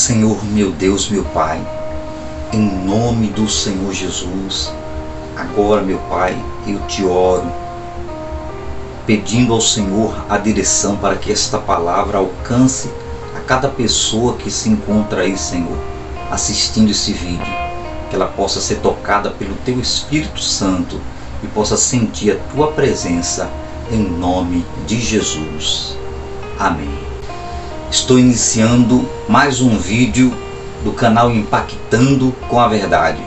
Senhor, meu Deus, meu Pai, em nome do Senhor Jesus, agora, meu Pai, eu te oro, pedindo ao Senhor a direção para que esta palavra alcance a cada pessoa que se encontra aí, Senhor, assistindo esse vídeo, que ela possa ser tocada pelo Teu Espírito Santo e possa sentir a Tua presença, em nome de Jesus. Amém. Estou iniciando mais um vídeo do canal Impactando com a Verdade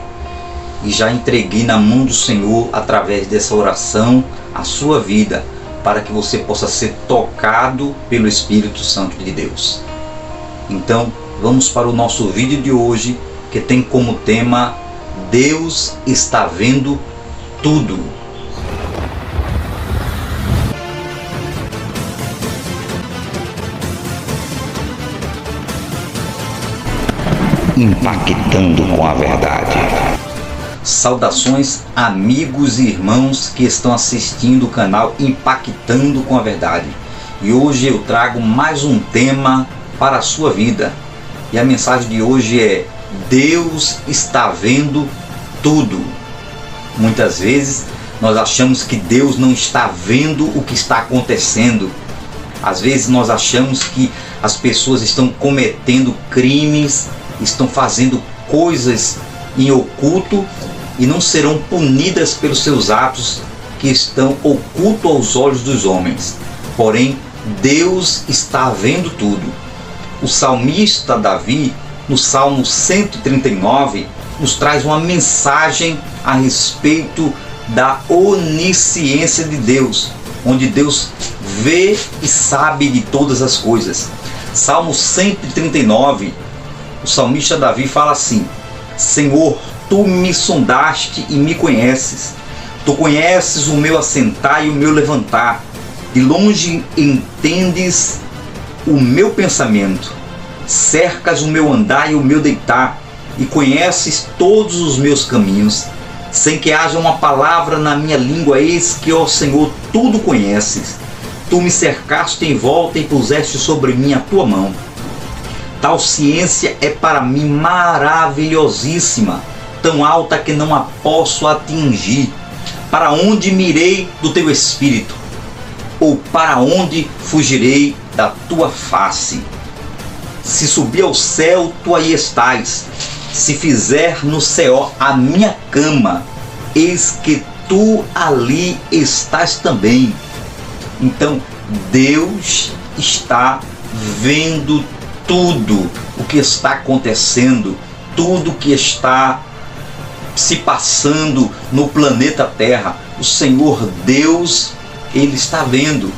e já entreguei na mão do Senhor, através dessa oração, a sua vida, para que você possa ser tocado pelo Espírito Santo de Deus. Então, vamos para o nosso vídeo de hoje, que tem como tema: Deus está vendo tudo. Impactando com a Verdade. Saudações, amigos e irmãos que estão assistindo o canal Impactando com a Verdade. E hoje eu trago mais um tema para a sua vida. E a mensagem de hoje é: Deus está vendo tudo. Muitas vezes nós achamos que Deus não está vendo o que está acontecendo. Às vezes nós achamos que as pessoas estão cometendo crimes, estão fazendo coisas em oculto e não serão punidas pelos seus atos que estão ocultos aos olhos dos homens. Porém, Deus está vendo tudo. O salmista Davi, no Salmo 139, nos traz uma mensagem a respeito da onisciência de Deus, onde Deus vê e sabe de todas as coisas. Salmo 139, o salmista Davi fala assim: Senhor, Tu me sondaste e me conheces. Tu conheces o meu assentar e o meu levantar. De longe entendes o meu pensamento. Cercas o meu andar e o meu deitar, e conheces todos os meus caminhos. Sem que haja uma palavra na minha língua, eis que, ó Senhor, tudo conheces. Tu me cercaste em volta e puseste sobre mim a Tua mão. Tal ciência é para mim maravilhosíssima, tão alta que não a posso atingir. Para onde mirei do Teu Espírito? Ou para onde fugirei da Tua face? Se subir ao céu, Tu aí estás. Se fizer no céu a minha cama, eis que Tu ali estás também. Então, Deus está vendo tudo o que está acontecendo, tudo que está se passando no planeta Terra. O Senhor Deus, Ele está vendo.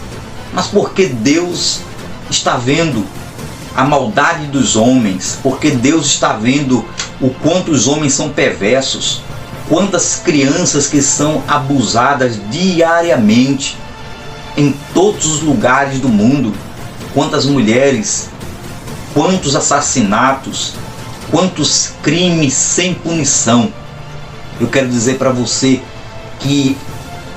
Mas por que Deus está vendo a maldade dos homens? Porque Deus está vendo o quanto os homens são perversos, quantas crianças que são abusadas diariamente em todos os lugares do mundo, quantas mulheres, quantos assassinatos, quantos crimes sem punição. Eu quero dizer para você que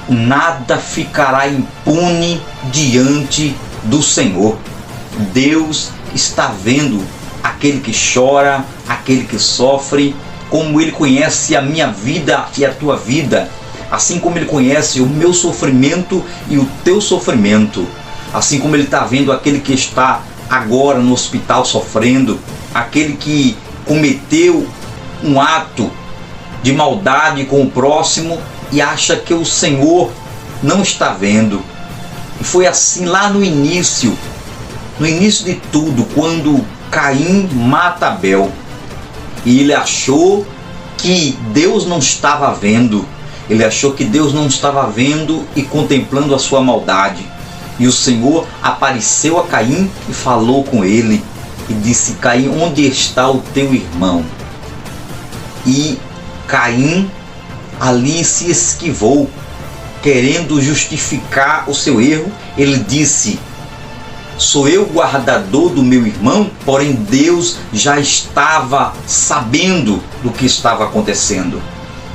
nada ficará impune diante do Senhor. Deus está vendo aquele que chora, aquele que sofre, como Ele conhece a minha vida e a tua vida, assim como Ele conhece o meu sofrimento e o teu sofrimento, assim como Ele está vendo aquele que está agora no hospital sofrendo, aquele que cometeu um ato de maldade com o próximo e acha que o Senhor não está vendo. E foi assim lá no início de tudo, quando Caim mata Abel, e ele achou que Deus não estava vendo, ele achou que Deus não estava vendo e contemplando a sua maldade. E o Senhor apareceu a Caim e falou com ele e disse: Caim, onde está o teu irmão? E Caim ali se esquivou, querendo justificar o seu erro. Ele disse: sou eu guardador do meu irmão? Porém Deus já estava sabendo do que estava acontecendo.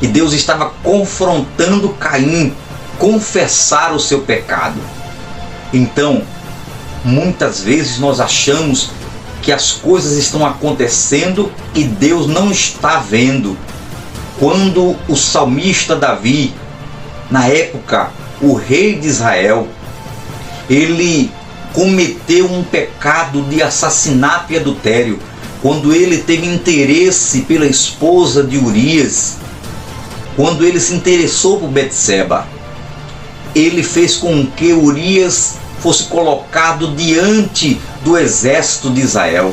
E Deus estava confrontando Caim confessar o seu pecado. Então, muitas vezes nós achamos que as coisas estão acontecendo e Deus não está vendo. Quando o salmista Davi, na época, o rei de Israel, ele cometeu um pecado de assassinato e adultério, quando ele teve interesse pela esposa de Urias, quando ele se interessou por Betseba, ele fez com que Urias fosse colocado diante do exército de Israel,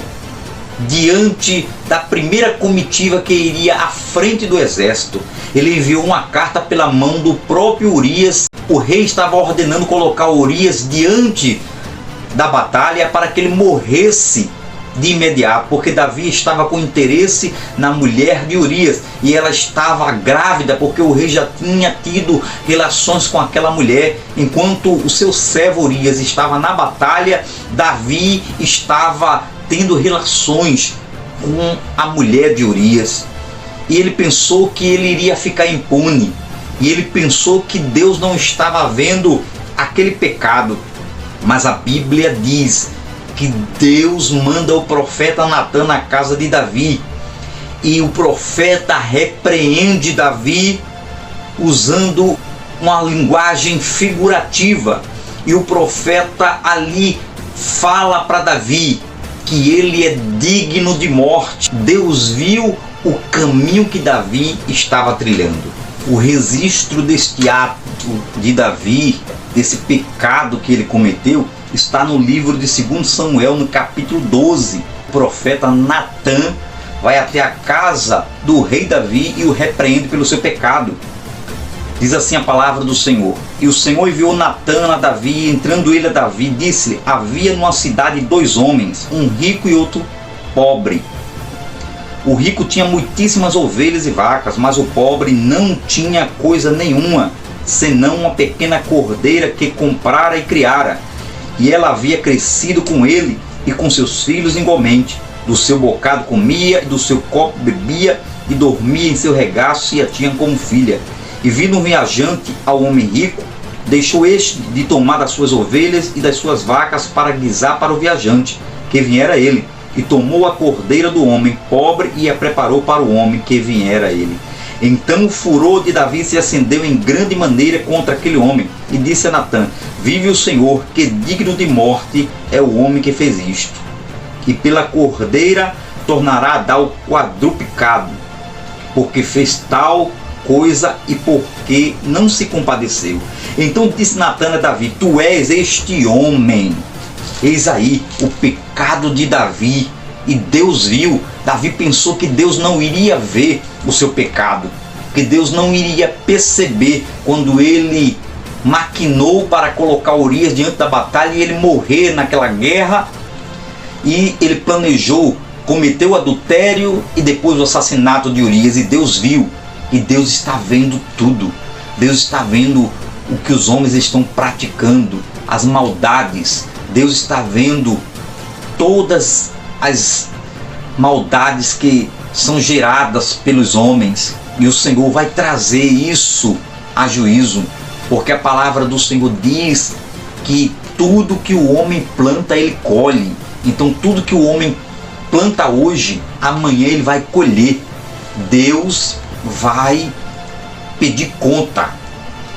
diante da primeira comitiva que iria à frente do exército. Ele enviou uma carta pela mão do próprio Urias. O rei estava ordenando colocar Urias diante da batalha para que ele morresse de imediato, porque Davi estava com interesse na mulher de Urias e ela estava grávida, porque o rei já tinha tido relações com aquela mulher. Enquanto o seu servo Urias estava na batalha, Davi estava tendo relações com a mulher de Urias, e ele pensou que ele iria ficar impune, e ele pensou que Deus não estava vendo aquele pecado. Mas a Bíblia diz que Deus manda o profeta Natã na casa de Davi, e o profeta repreende Davi usando uma linguagem figurativa, e o profeta ali fala para Davi que ele é digno de morte. Deus viu o caminho que Davi estava trilhando. O registro deste ato de Davi, desse pecado que ele cometeu, está no livro de 2 Samuel, no capítulo 12. O profeta Natã vai até a casa do rei Davi e o repreende pelo seu pecado. Diz assim a palavra do Senhor: E o Senhor enviou Natã a Davi, e entrando ele a Davi, disse-lhe: Havia numa cidade 2 homens, um rico e outro pobre. O rico tinha muitíssimas ovelhas e vacas, mas o pobre não tinha coisa nenhuma, senão uma pequena cordeira que comprara e criara. E ela havia crescido com ele e com seus filhos igualmente. Do seu bocado comia, e do seu copo bebia, e dormia em seu regaço, e a tinha como filha. E vindo um viajante ao homem rico, deixou este de tomar das suas ovelhas e das suas vacas para guisar para o viajante, que viera a ele. E tomou a cordeira do homem pobre e a preparou para o homem que viera a ele. Então o furor de Davi se acendeu em grande maneira contra aquele homem, e disse a Natã: Vive o Senhor, que digno de morte é o homem que fez isto. E pela cordeira tornará a dar o quadruplicado, porque fez tal coisa e porque não se compadeceu. Então disse Natã a Davi: Tu és este homem. Eis aí o pecado de Davi. E Deus viu. Davi pensou que Deus não iria ver o seu pecado, que Deus não iria perceber quando ele maquinou para colocar Urias diante da batalha e ele morrer naquela guerra. E ele planejou, cometeu o adultério e depois o assassinato de Urias. E Deus viu. E Deus está vendo tudo. Deus está vendo o que os homens estão praticando, as maldades. Deus está vendo todas as maldades que são geradas pelos homens. E o Senhor vai trazer isso a juízo, porque a palavra do Senhor diz que tudo que o homem planta, ele colhe. Então tudo que o homem planta hoje, amanhã ele vai colher. Deus vai pedir conta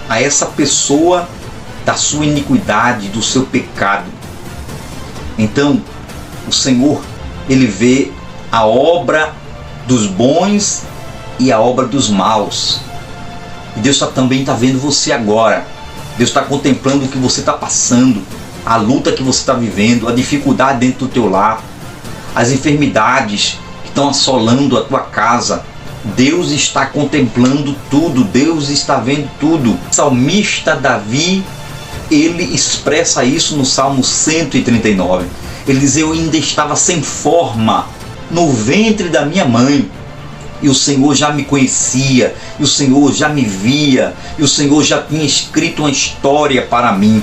a essa pessoa da sua iniquidade, do seu pecado. Então o Senhor, ele vê a obra dos bons e a obra dos maus. E Deus também está vendo você agora. Deus está contemplando o que você está passando, a luta que você está vivendo, a dificuldade dentro do teu lar, as enfermidades que estão assolando a tua casa. Deus está contemplando tudo, Deus está vendo tudo. O salmista Davi, ele expressa isso no Salmo 139. Ele diz: Eu ainda estava sem forma no ventre da minha mãe, e o Senhor já me conhecia, e o Senhor já me via, e o Senhor já tinha escrito uma história para mim.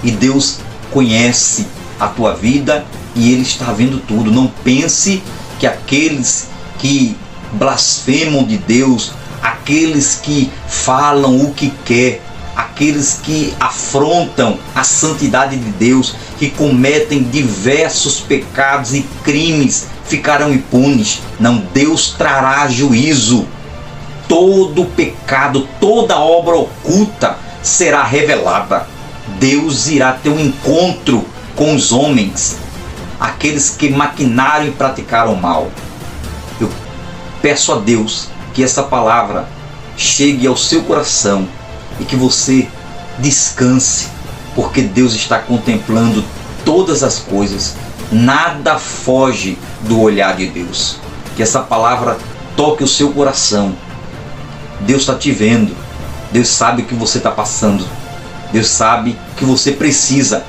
E Deus conhece a tua vida e Ele está vendo tudo. Não pense que aqueles que blasfemam de Deus, aqueles que falam o que quer, aqueles que afrontam a santidade de Deus, que cometem diversos pecados e crimes ficarão impunes. Não, Deus trará juízo. Todo pecado, toda obra oculta será revelada. Deus irá ter um encontro com os homens, aqueles que maquinaram e praticaram mal. Eu peço a Deus que essa palavra chegue ao seu coração e que você descanse, porque Deus está contemplando todas as coisas. Nada foge do olhar de Deus. Que essa palavra toque o seu coração. Deus está te vendo. Deus sabe o que você está passando. Deus sabe que você precisa.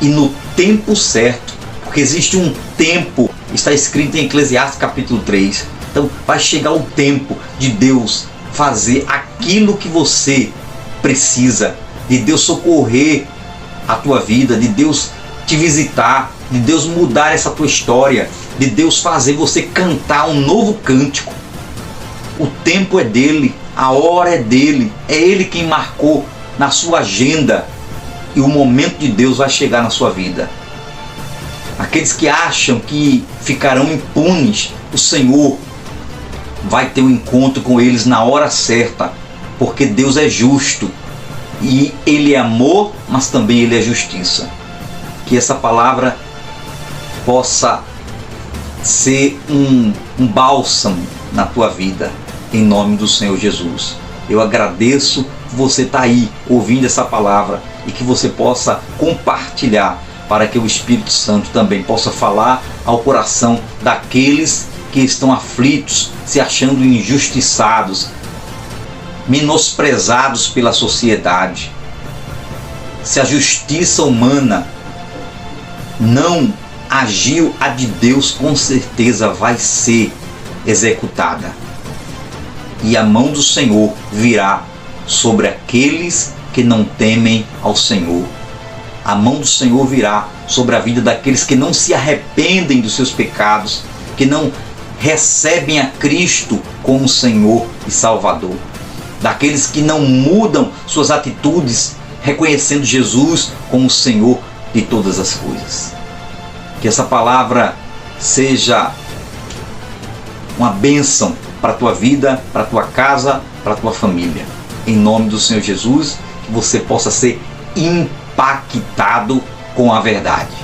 E no tempo certo, porque existe um tempo, está escrito em Eclesiastes capítulo 3. Então vai chegar o tempo de Deus fazer aquilo que você precisa, de Deus socorrer a tua vida, de Deus te visitar, de Deus mudar essa tua história, de Deus fazer você cantar um novo cântico. O tempo é dele, a hora é dele, é ele quem marcou na sua agenda, e o momento de Deus vai chegar na sua vida. Aqueles que acham que ficarão impunes, o Senhor vai ter um encontro com eles na hora certa, porque Deus é justo e Ele é amor, mas também Ele é justiça. Que essa palavra possa ser um bálsamo na tua vida, em nome do Senhor Jesus. Eu agradeço que você está aí ouvindo essa palavra e que você possa compartilhar, para que o Espírito Santo também possa falar ao coração daqueles que estão aflitos, se achando injustiçados, menosprezados pela sociedade. Se a justiça humana não agiu, a de Deus com certeza vai ser executada. E a mão do Senhor virá sobre aqueles que não temem ao Senhor. A mão do Senhor virá sobre a vida daqueles que não se arrependem dos seus pecados, que não recebem a Cristo como Senhor e Salvador. Daqueles que não mudam suas atitudes, reconhecendo Jesus como o Senhor de todas as coisas. Que essa palavra seja uma bênção para a tua vida, para a tua casa, para a tua família. Em nome do Senhor Jesus, que você possa ser impactado com a verdade.